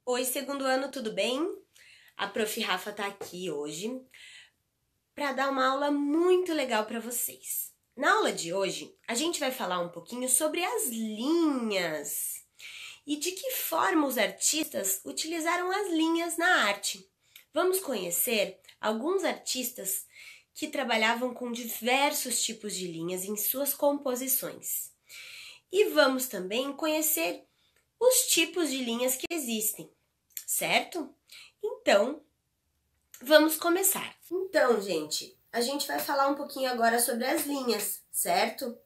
Oi, segundo ano, tudo bem? A Prof. Rafa tá aqui hoje para dar uma aula muito legal para vocês. Na aula de hoje, a gente vai falar um pouquinho sobre as linhas e de que forma os artistas utilizaram as linhas na arte. Vamos conhecer alguns artistas que trabalhavam com diversos tipos de linhas em suas composições. E vamos também conhecer os tipos de linhas que existem, certo? Então, vamos começar. Então, gente, a gente vai falar um pouquinho agora sobre as linhas, certo?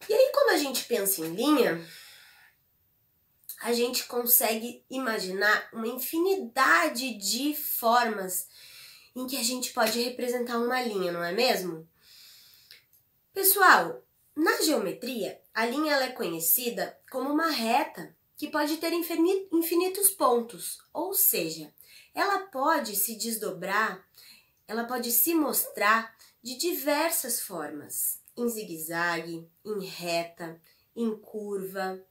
E aí, quando a gente pensa em linha, a gente consegue imaginar uma infinidade de formas em que a gente pode representar uma linha, não é mesmo? Pessoal, na geometria, a linha ela é conhecida como uma reta que pode ter infinitos pontos, ou seja, ela pode se desdobrar, ela pode se mostrar de diversas formas, em zigue-zague, em reta, em curva,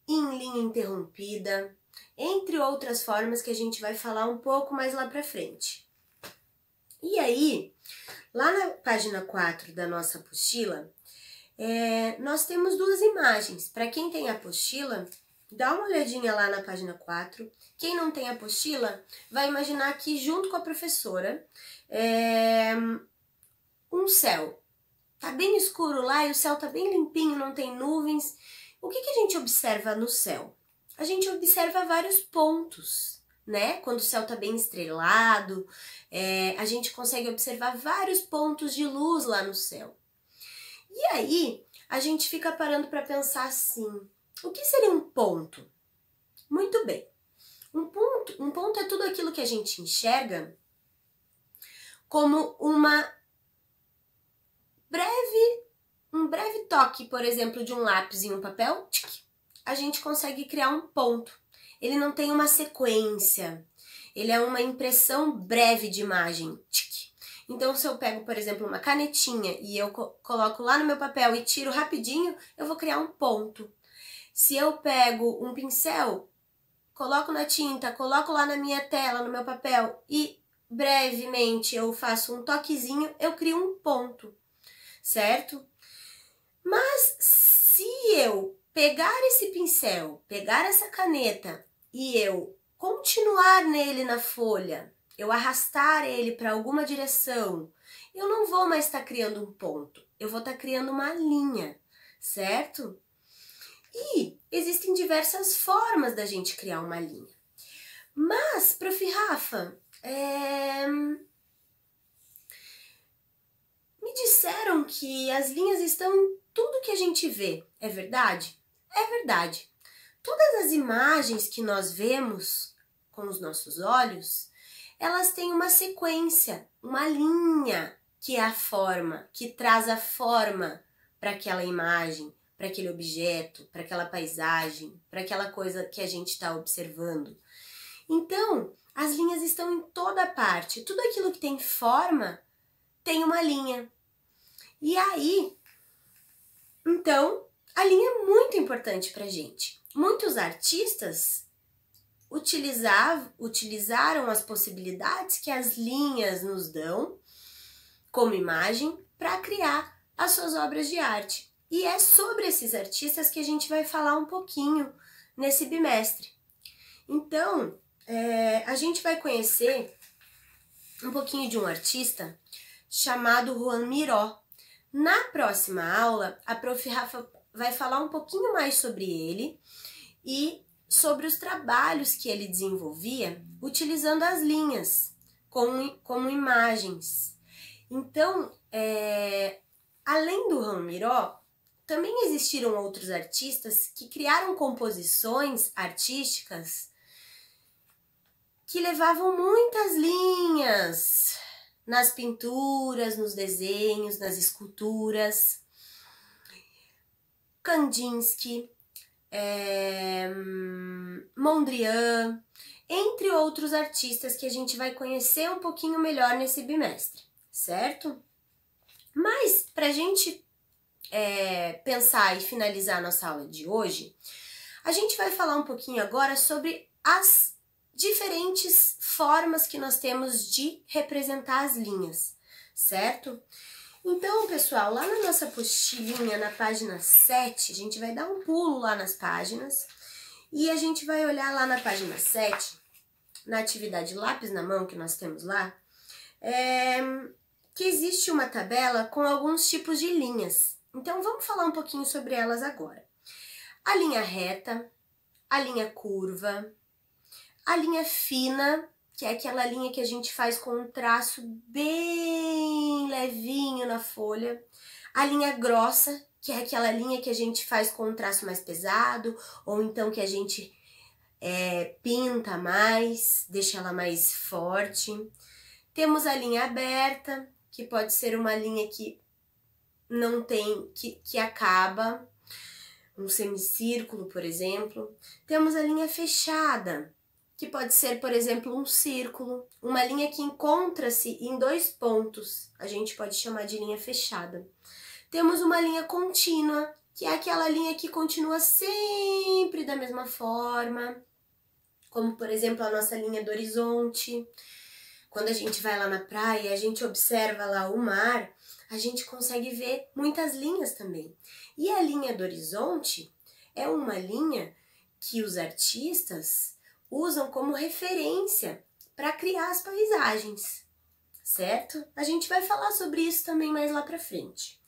em linha interrompida, entre outras formas que a gente vai falar um pouco mais lá pra frente. E aí, lá na página 4 da nossa apostila, nós temos duas imagens. Para quem tem a apostila, dá uma olhadinha lá na página 4. Quem não tem a apostila, vai imaginar que junto com a professora, um céu. Tá bem escuro lá e o céu tá bem limpinho, não tem nuvens. O que a gente observa no céu? A gente observa vários pontos, né? Quando o céu tá bem estrelado, a gente consegue observar vários pontos de luz lá no céu. E aí, a gente fica parando para pensar assim, o que seria um ponto? Muito bem, um ponto é tudo aquilo que a gente enxerga como um breve toque, por exemplo, de um lápis em um papel, a gente consegue criar um ponto. Ele não tem uma sequência, ele é uma impressão breve de imagem. Então, se eu pego, por exemplo, uma canetinha e eu coloco lá no meu papel e tiro rapidinho, eu vou criar um ponto. Se eu pego um pincel, coloco na tinta, coloco lá na minha tela, no meu papel e brevemente eu faço um toquezinho, eu crio um ponto, certo? Mas se eu pegar esse pincel, pegar essa caneta e eu continuar nele na folha, eu arrastar ele para alguma direção, eu não vou mais estar criando um ponto, eu vou estar criando uma linha, certo? E existem diversas formas da gente criar uma linha. Mas, Prof. Rafa, me disseram que as linhas estão em tudo que a gente vê, é verdade? É verdade. Todas as imagens que nós vemos com os nossos olhos, elas têm uma sequência, uma linha que é a forma, que traz a forma para aquela imagem, para aquele objeto, para aquela paisagem, para aquela coisa que a gente está observando. Então, as linhas estão em toda parte. Tudo aquilo que tem forma tem uma linha. E aí, então, a linha é muito importante para a gente. Muitos artistas utilizaram as possibilidades que as linhas nos dão como imagem para criar as suas obras de arte. E é sobre esses artistas que a gente vai falar um pouquinho nesse bimestre. Então, a gente vai conhecer um pouquinho de um artista chamado Joan Miró. Na próxima aula, a Prof. Rafa vai falar um pouquinho mais sobre ele e sobre os trabalhos que ele desenvolvia utilizando as linhas como imagens. Então, além do Joan Miró, também existiram outros artistas que criaram composições artísticas que levavam muitas linhas nas pinturas, nos desenhos, nas esculturas. Kandinsky, Mondrian, entre outros artistas que a gente vai conhecer um pouquinho melhor nesse bimestre, certo? Mas, para a gente pensar e finalizar a nossa aula de hoje, a gente vai falar um pouquinho agora sobre as diferentes formas que nós temos de representar as linhas, certo? Então, pessoal, lá na nossa apostilinha, na página 7, a gente vai dar um pulo lá nas páginas e a gente vai olhar lá na página 7, na atividade lápis na mão que nós temos lá, que existe uma tabela com alguns tipos de linhas. Então, vamos falar um pouquinho sobre elas agora. A linha reta, a linha curva, a linha fina, que é aquela linha que a gente faz com um traço bem levinho na folha. A linha grossa, que é aquela linha que a gente faz com um traço mais pesado, ou então que a gente pinta mais, deixa ela mais forte. Temos a linha aberta, que pode ser uma linha que não tem, que acaba, um semicírculo, por exemplo. Temos a linha fechada, que pode ser, por exemplo, um círculo, uma linha que encontra-se em dois pontos, a gente pode chamar de linha fechada. Temos uma linha contínua, que é aquela linha que continua sempre da mesma forma, como, por exemplo, a nossa linha do horizonte. Quando a gente vai lá na praia, a gente observa lá o mar, a gente consegue ver muitas linhas também. E a linha do horizonte é uma linha que os artistas usam como referência para criar as paisagens, certo? A gente vai falar sobre isso também mais lá para frente.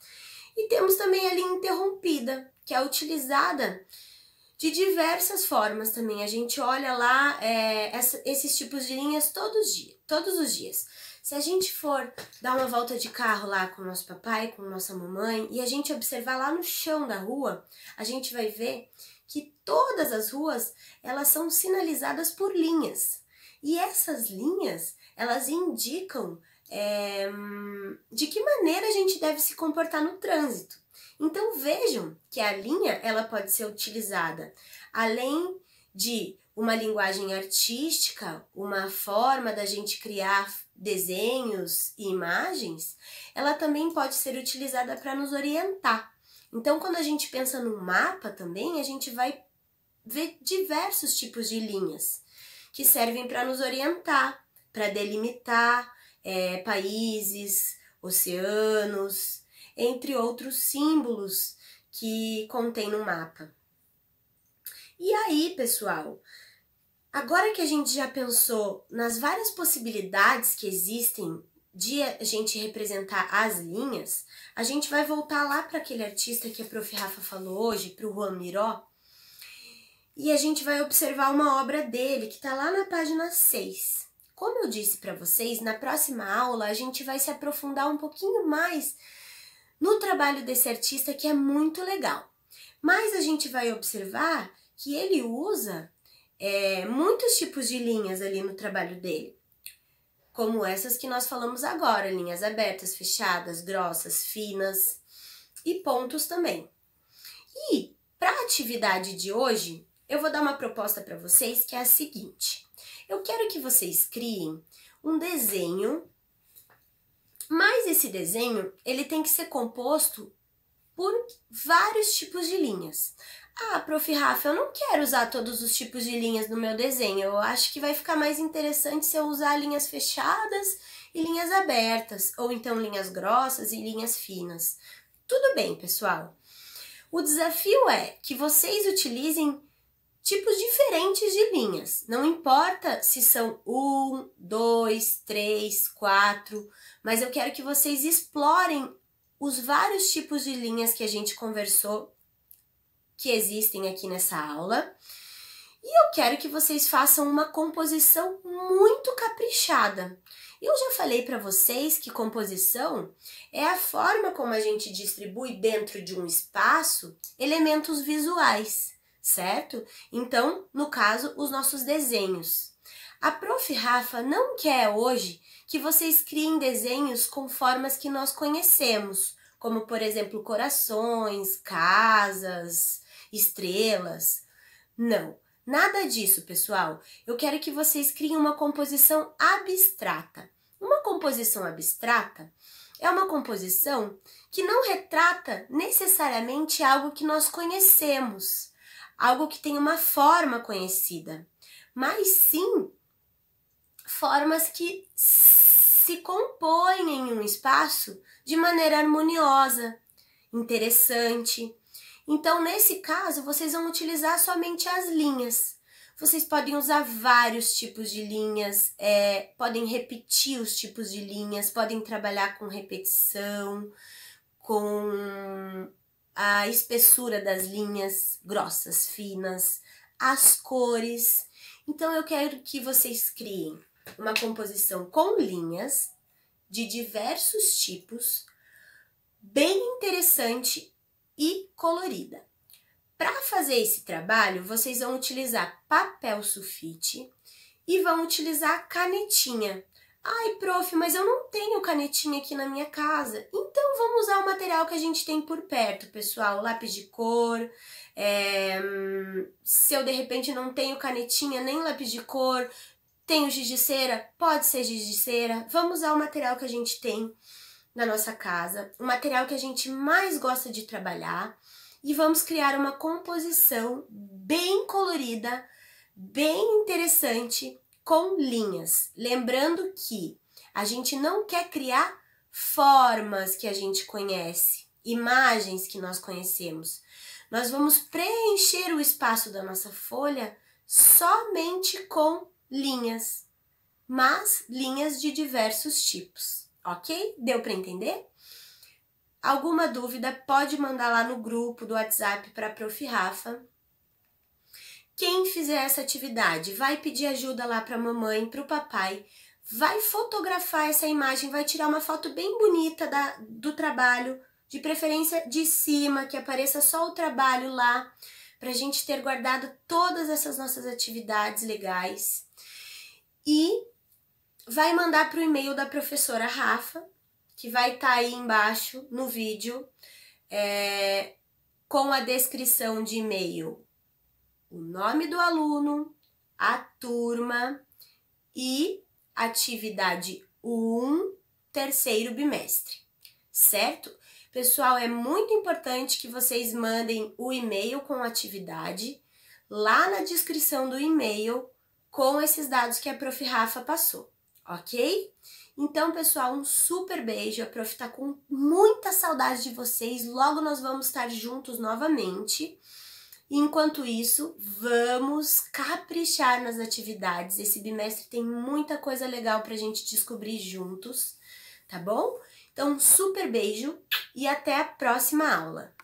E temos também a linha interrompida, que é utilizada de diversas formas também. A gente olha lá esses tipos de linhas todos os dias. Se a gente for dar uma volta de carro lá com o nosso papai, com nossa mamãe, e a gente observar lá no chão da rua, a gente vai ver que todas as ruas, elas são sinalizadas por linhas. E essas linhas, elas indicam de que maneira a gente deve se comportar no trânsito. Então vejam que a linha, ela pode ser utilizada além de uma linguagem artística, uma forma da gente criar desenhos e imagens, ela também pode ser utilizada para nos orientar. Então, quando a gente pensa no mapa também, a gente vai ver diversos tipos de linhas que servem para nos orientar, para delimitar países, oceanos, entre outros símbolos que contém no mapa. E aí, pessoal, agora que a gente já pensou nas várias possibilidades que existem de a gente representar as linhas, a gente vai voltar lá para aquele artista que a Prof. Rafa falou hoje, para o Juan Miró, e a gente vai observar uma obra dele que está lá na página 6. Como eu disse para vocês, na próxima aula a gente vai se aprofundar um pouquinho mais no trabalho desse artista, que é muito legal. Mas a gente vai observar que ele usa muitos tipos de linhas ali no trabalho dele, como essas que nós falamos agora, linhas abertas, fechadas, grossas, finas e pontos também. E para a atividade de hoje, eu vou dar uma proposta para vocês que é a seguinte. Eu quero que vocês criem um desenho, mas esse desenho ele tem que ser composto por vários tipos de linhas. Ah, Prof. Rafa, eu não quero usar todos os tipos de linhas no meu desenho. Eu acho que vai ficar mais interessante se eu usar linhas fechadas e linhas abertas, ou então linhas grossas e linhas finas. Tudo bem, pessoal. O desafio é que vocês utilizem tipos diferentes de linhas. Não importa se são 1, 2, 3, 4, mas eu quero que vocês explorem os vários tipos de linhas que a gente conversou, que existem aqui nessa aula, e eu quero que vocês façam uma composição muito caprichada. Eu já falei para vocês que composição é a forma como a gente distribui dentro de um espaço elementos visuais, certo? Então, no caso, os nossos desenhos. A Prof. Rafa não quer hoje que vocês criem desenhos com formas que nós conhecemos, como, por exemplo, corações, casas, estrelas. Não, nada disso, pessoal. Eu quero que vocês criem uma composição abstrata. Uma composição abstrata é uma composição que não retrata necessariamente algo que nós conhecemos, algo que tem uma forma conhecida, mas sim formas que se compõem em um espaço de maneira harmoniosa, interessante. Então, nesse caso, vocês vão utilizar somente as linhas. Vocês podem usar vários tipos de linhas, podem repetir os tipos de linhas, podem trabalhar com repetição, com a espessura das linhas grossas, finas, as cores. Então, eu quero que vocês criem uma composição com linhas de diversos tipos, bem interessante e colorida. Para fazer esse trabalho, vocês vão utilizar papel sulfite e vão utilizar canetinha. Ai, prof, mas eu não tenho canetinha aqui na minha casa. Então, vamos usar o material que a gente tem por perto, pessoal. Lápis de cor. Se eu, de repente, não tenho canetinha nem lápis de cor, tenho giz de cera, pode ser giz de cera. Vamos usar o material que a gente tem na nossa casa, o material que a gente mais gosta de trabalhar, e vamos criar uma composição bem colorida, bem interessante, com linhas. Lembrando que a gente não quer criar formas que a gente conhece, imagens que nós conhecemos. Nós vamos preencher o espaço da nossa folha somente com linhas, mas linhas de diversos tipos, ok? Deu para entender? Alguma dúvida pode mandar lá no grupo do WhatsApp para a Prof. Rafa. Quem fizer essa atividade vai pedir ajuda lá para a mamãe, para o papai, vai fotografar essa imagem, vai tirar uma foto bem bonita do trabalho, de preferência de cima, que apareça só o trabalho lá, para a gente ter guardado todas essas nossas atividades legais. E vai mandar para o e-mail da professora Rafa, que vai estar aí embaixo no vídeo, com a descrição de e-mail, o nome do aluno, a turma e atividade 1, terceiro bimestre, certo? Pessoal, é muito importante que vocês mandem o e-mail com a atividade lá na descrição do e-mail com esses dados que a Prof. Rafa passou, ok? Então, pessoal, um super beijo, a Prof. tá com muita saudade de vocês, logo nós vamos estar juntos novamente. Enquanto isso, vamos caprichar nas atividades, esse bimestre tem muita coisa legal pra gente descobrir juntos, tá bom? Então, um super beijo e até a próxima aula!